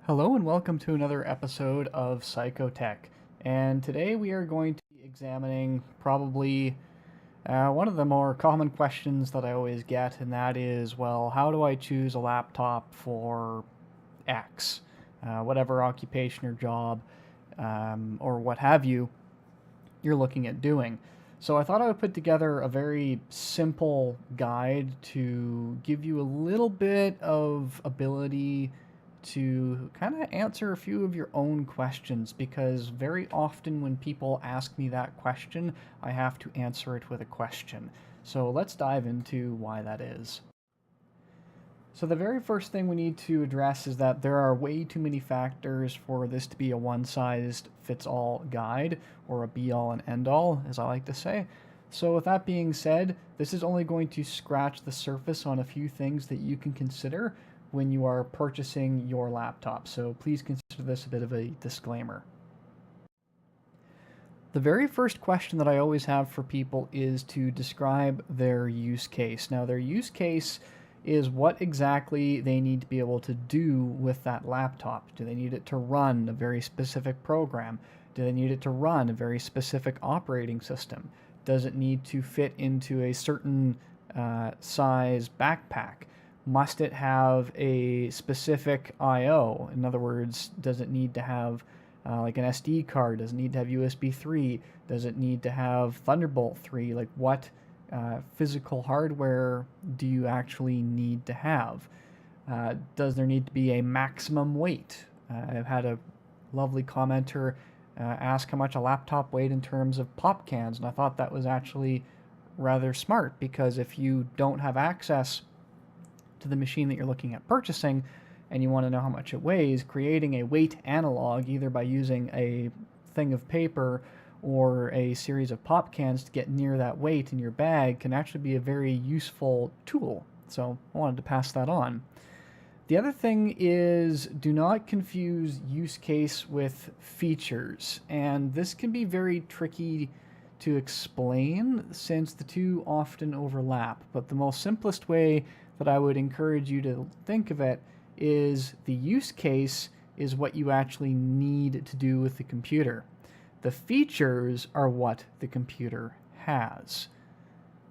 Hello and welcome to another episode of Psychotech. And today we are going to be examining probably one of the more common questions that I always get, and that is, well, how do I choose a laptop for X? Whatever occupation or job or what have you you're looking at doing. So I thought I would put together a very simple guide to give you a little bit of ability to kind of answer a few of your own questions, because very often when people ask me that question, I have to answer it with a question. So let's dive into why that is. So the very first thing we need to address is that there are way too many factors for this to be a one-size-fits-all guide, or a be-all and end-all, as I like to say. So with that being said, this is only going to scratch the surface on a few things that you can consider when you are purchasing your laptop. So please consider this a bit of a disclaimer. The very first question that I always have for people is to describe their use case. Now, their use case is what exactly they need to be able to do with that laptop. Do they need it to run a very specific program? Do they need it to run a very specific operating system? Does it need to fit into a certain size backpack? Must it have a specific I/O? In other words, does it need to have like an SD card? Does it need to have USB 3? Does it need to have Thunderbolt 3? Like what physical hardware do you actually need to have? Does there need to be a maximum weight? I've had a lovely commenter ask how much a laptop weighed in terms of pop cans, and I thought that was actually rather smart, because if you don't have access to the machine that you're looking at purchasing and you want to know how much it weighs, creating a weight analog either by using a thing of paper or a series of pop cans to get near that weight in your bag can actually be a very useful tool. So I wanted to pass that on. The other thing is, do not confuse use case with features. And this can be very tricky to explain since the two often overlap. But the most simplest way that I would encourage you to think of it is the use case is what you actually need to do with the computer. The features are what the computer has.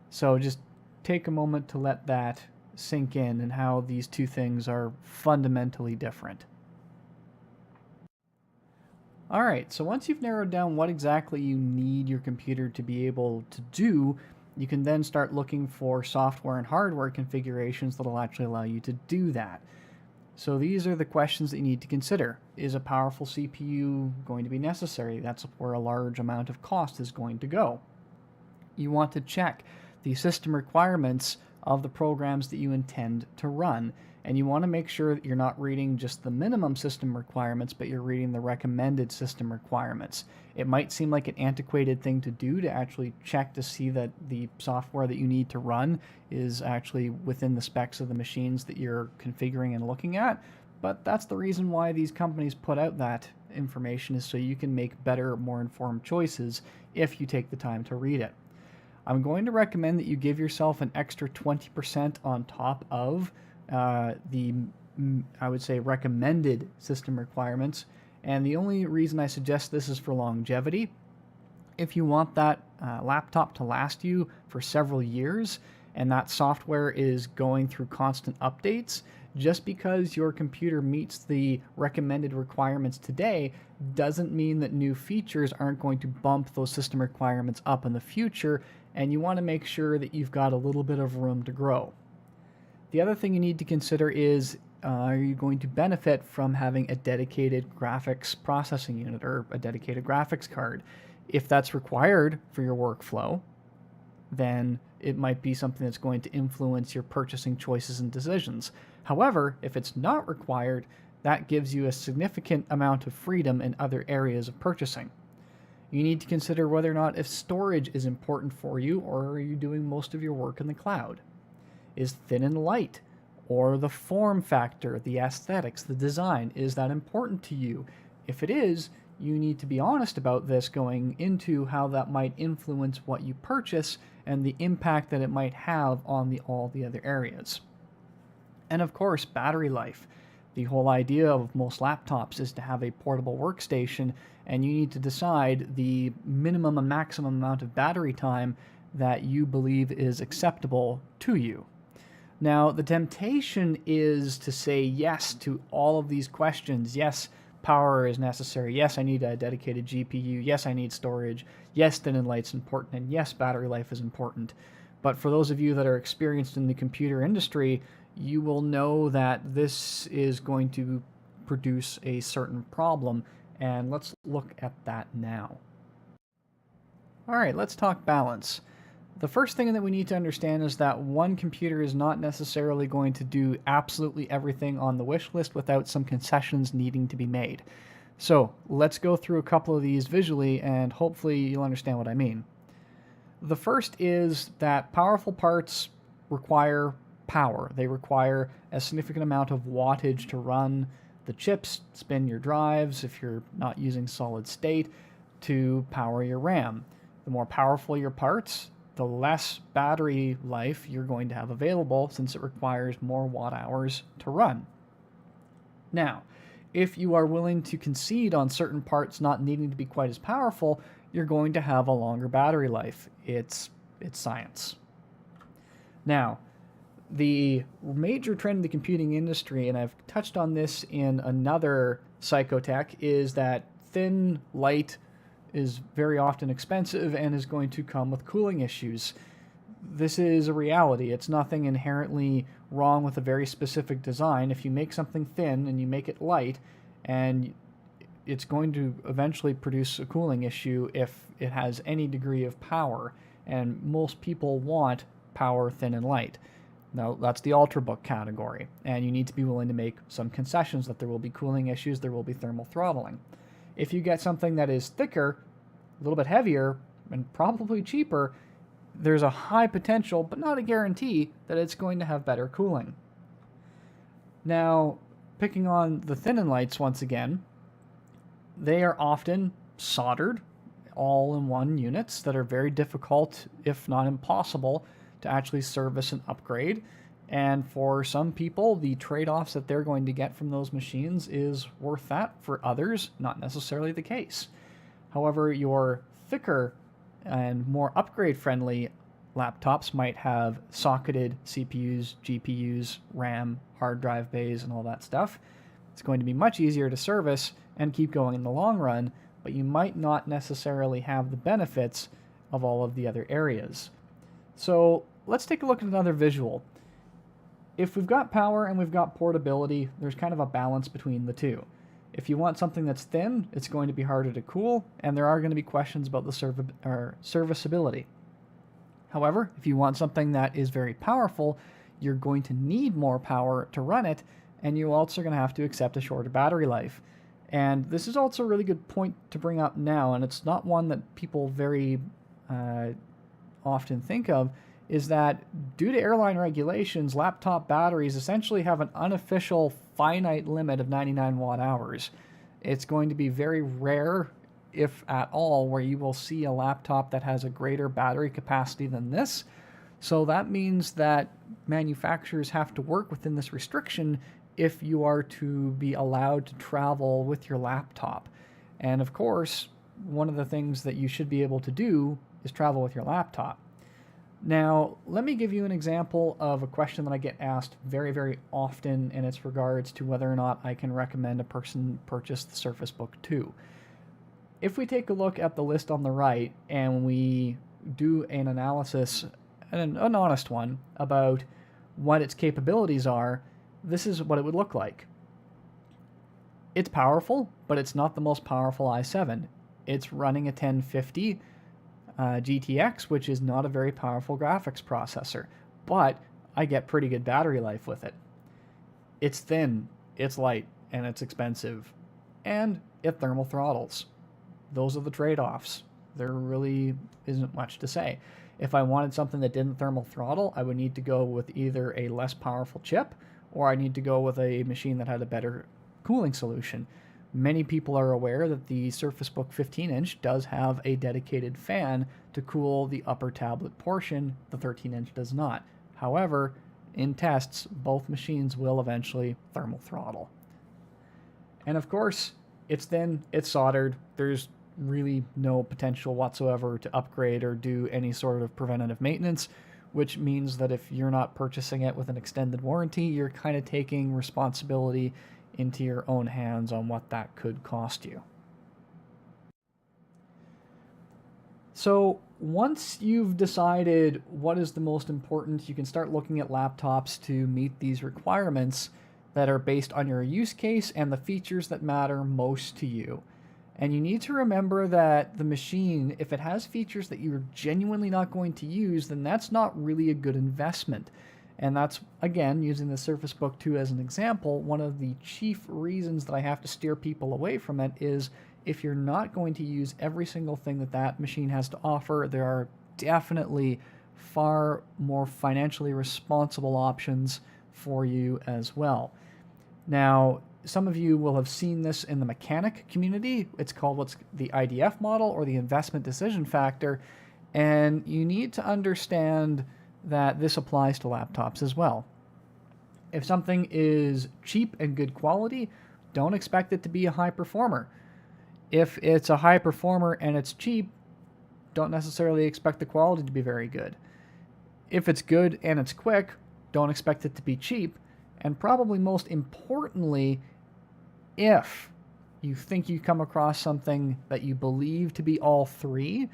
So just take a moment to let that sink in, and how these two things are fundamentally different. Alright, so once you've narrowed down what exactly you need your computer to be able to do, you can then start looking for software and hardware configurations that will actually allow you to do that. So these are the questions that you need to consider. Is a powerful CPU going to be necessary? That's where a large amount of cost is going to go. You want to check the system requirements of the programs that you intend to run. And you want to make sure that you're not reading just the minimum system requirements, but you're reading the recommended system requirements. It might seem like an antiquated thing to do to actually check to see that the software that you need to run is actually within the specs of the machines that you're configuring and looking at, but that's the reason why these companies put out that information, is so you can make better, more informed choices if you take the time to read it. I'm going to recommend that you give yourself an extra 20% on top of the, I would say, recommended system requirements. And the only reason I suggest this is for longevity. If you want that laptop to last you for several years, and that software is going through constant updates, just because your computer meets the recommended requirements today doesn't mean that new features aren't going to bump those system requirements up in the future, and you want to make sure that you've got a little bit of room to grow. The other thing you need to consider is, are you going to benefit from having a dedicated graphics processing unit or a dedicated graphics card? If that's required for your workflow, then it might be something that's going to influence your purchasing choices and decisions. However, if it's not required, that gives you a significant amount of freedom in other areas of purchasing. You need to consider whether or not if storage is important for you, or are you doing most of your work in the cloud? Is thin and light, or the form factor, the aesthetics, the design, is that important to you? If it is, you need to be honest about this going into how that might influence what you purchase and the impact that it might have on all the other areas. And of course, battery life. The whole idea of most laptops is to have a portable workstation, and you need to decide the minimum and maximum amount of battery time that you believe is acceptable to you. Now, the temptation is to say yes to all of these questions. Yes, power is necessary. Yes, I need a dedicated GPU. Yes, I need storage. Yes, thin and light's important. And yes, battery life is important. But for those of you that are experienced in the computer industry, you will know that this is going to produce a certain problem. And let's look at that now. All right, let's talk balance. The first thing that we need to understand is that one computer is not necessarily going to do absolutely everything on the wish list without some concessions needing to be made. So let's go through a couple of these visually, and hopefully you'll understand what I mean. The first is that powerful parts require power. They require a significant amount of wattage to run the chips, spin your drives if you're not using solid state, to power your RAM. The more powerful your parts, the less battery life you're going to have available, since it requires more watt hours to run. Now, if you are willing to concede on certain parts not needing to be quite as powerful, you're going to have a longer battery life. It's science. Now, the major trend in the computing industry, and I've touched on this in another Psychotech, is that thin, light is very often expensive and is going to come with cooling issues. This is a reality. It's nothing inherently wrong with a very specific design. If you make something thin and you make it light, and it's going to eventually produce a cooling issue if it has any degree of power, and most people want power, thin, and light. Now, that's the Ultrabook category, and you need to be willing to make some concessions that there will be cooling issues, there will be thermal throttling. If you get something that is thicker, a little bit heavier, and probably cheaper, there's a high potential, but not a guarantee, that it's going to have better cooling. Now, picking on the thin and lights once again, they are often soldered all-in-one units that are very difficult, if not impossible, to actually service and upgrade. And for some people, the trade-offs that they're going to get from those machines is worth that. For others, not necessarily the case. However, your thicker and more upgrade-friendly laptops might have socketed CPUs, GPUs, RAM, hard drive bays, and all that stuff. It's going to be much easier to service and keep going in the long run, but you might not necessarily have the benefits of all of the other areas. So let's take a look at another visual. If we've got power and we've got portability, there's kind of a balance between the two. If you want something that's thin, it's going to be harder to cool, and there are going to be questions about the serviceability. However, if you want something that is very powerful, you're going to need more power to run it, and you're also going to have to accept a shorter battery life. And this is also a really good point to bring up now, and it's not one that people very often think of, is that due to airline regulations, laptop batteries essentially have an unofficial finite limit of 99 watt hours. It's going to be very rare, if at all, where you will see a laptop that has a greater battery capacity than this. So that means that manufacturers have to work within this restriction if you are to be allowed to travel with your laptop. And of course, one of the things that you should be able to do is travel with your laptop. Now, let me give you an example of a question that I get asked very, very often, and it's regards to whether or not I can recommend a person purchase the Surface Book 2. If we take a look at the list on the right and we do an analysis, an honest one, about what its capabilities are, this is what it would look like. It's powerful, but it's not the most powerful i7. It's running a 1050 GTX, which is not a very powerful graphics processor, but I get pretty good battery life with it. It's thin, it's light, and it's expensive, and it thermal throttles. Those are the trade-offs. There really isn't much to say. If I wanted something that didn't thermal throttle, I would need to go with either a less powerful chip, or I need to go with a machine that had a better cooling solution. Many people are aware that the Surface Book 15-inch does have a dedicated fan to cool the upper tablet portion. The 13-inch does not. However, in tests, both machines will eventually thermal throttle. And of course, it's soldered. There's really no potential whatsoever to upgrade or do any sort of preventative maintenance, which means that if you're not purchasing it with an extended warranty, you're kind of taking responsibility into your own hands on what that could cost you. So once you've decided what is the most important, you can start looking at laptops to meet these requirements that are based on your use case and the features that matter most to you. And you need to remember that the machine, if it has features that you're genuinely not going to use, then that's not really a good investment. And that's, again, using the Surface Book 2 as an example, one of the chief reasons that I have to steer people away from it is if you're not going to use every single thing that that machine has to offer, there are definitely far more financially responsible options for you as well. Now, some of you will have seen this in the mechanic community. It's called what's the IDF model, or the investment decision factor. And you need to understand that this applies to laptops as well. If something is cheap and good quality, don't expect it to be a high performer. If it's a high performer and it's cheap, don't necessarily expect the quality to be very good. If it's good and it's quick, don't expect it to be cheap. And probably most importantly, if you think you come across something that you believe to be all three,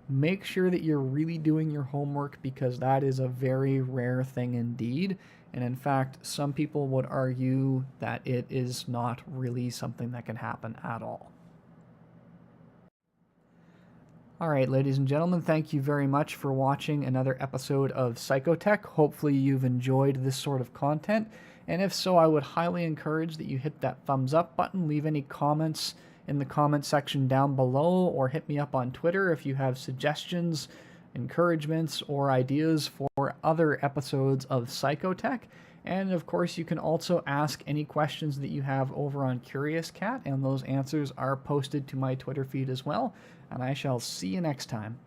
make sure that you're really doing your homework, because that is a very rare thing indeed. And in fact, some people would argue that it is not really something that can happen at all. All right, ladies and gentlemen, thank you very much for watching another episode of Psychotech. Hopefully you've enjoyed this sort of content. And if so, I would highly encourage that you hit that thumbs up button, leave any comments in the comment section down below, or hit me up on Twitter if you have suggestions, encouragements, or ideas for other episodes of Psychotech. And of course, you can also ask any questions that you have over on Curious Cat, and those answers are posted to my Twitter feed as well. And I shall see you next time.